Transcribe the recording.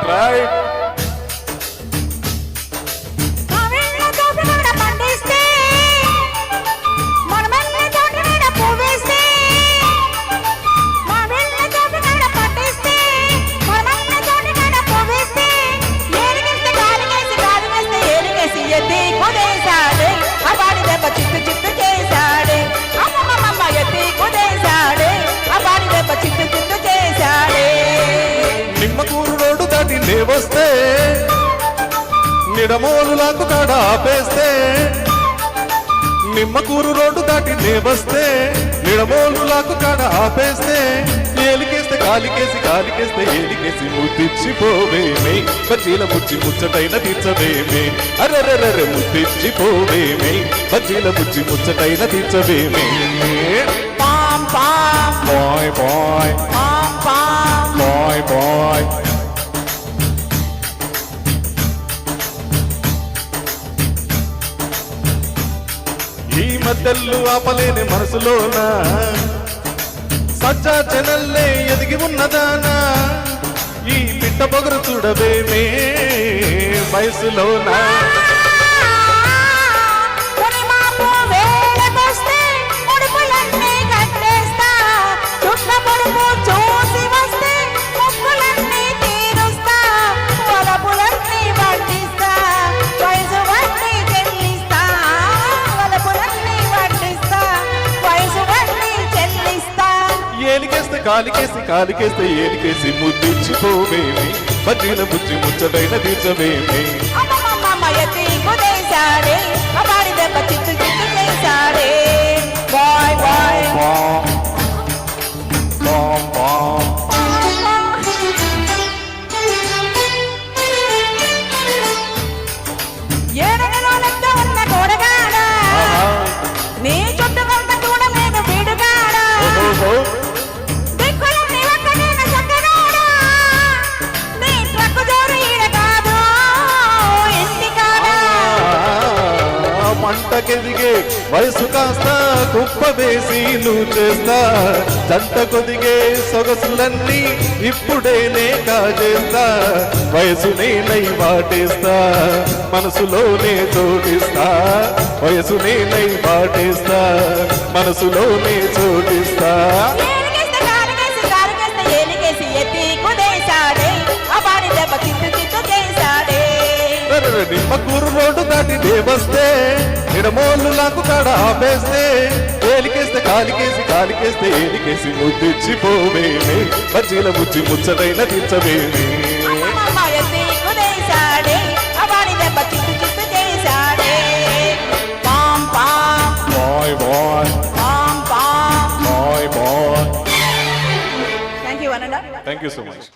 right Nimmakuru road దాటి నేవొస్తే నిడమోలులాకు కాడ ఆపేస్తే నిమ్మకూరు రోడ్డు దాటి నేవొస్తే నిడమోలులాకు కాడ ఆపేస్తే ఏలికేస్తే కాలికేసి కాలికేస్తే ఏలికేసి ముద్దిచ్చిపోవేమే బజ్జీల ముచ్చి ముచ్చటైన తీర్చవేమే అరెరెరెరె ముద్దిచ్చిపోవేమే బజ్జీల ముచ్చి ముచ్చటైన తీర్చవేమే బాయ్ బాయ్ బాయ్ బాయ్ ఈ మద్దెల్లు ఆపలేని మనసులోన సజ్జా జనల్లే ఎదిగి ఉన్నదానా ఈ పిట్ట పొగరు చూడవేమే వయసులోనా ఏలికేస్తే కాలికేసి కాలికేస్తే ఏలికేసి ముద్దిచ్చిపోవేమి బజ్జీల బుజ్జి ముచ్చటైన తీర్చవేమి మంటకెదిగే వయసు కాస్త కుప్ప వేసి నువ్వు చేస్తా జంట కొదిగే సొగసులన్నీ ఇప్పుడేనే కాజేస్తా వయసునే నై వాటేస్తా మనసులోనే చోటిస్తా వయసునే నై వాటేస్తా మనసులోనే చోటిస్తా నిమ్మకూరు రోడ్డు దాటి దేవస్తే నిడమోళ్ళులాకు కాడ ఆపేస్తే ఏలికేస్తే కాలికేసి కాలికేస్తే ఏలికేసి ముద్దిచ్చిపోవేమే బజ్జీల ముచ్చి ముచ్చటైన తీర్చవేమే bye bye bye bye thank you so much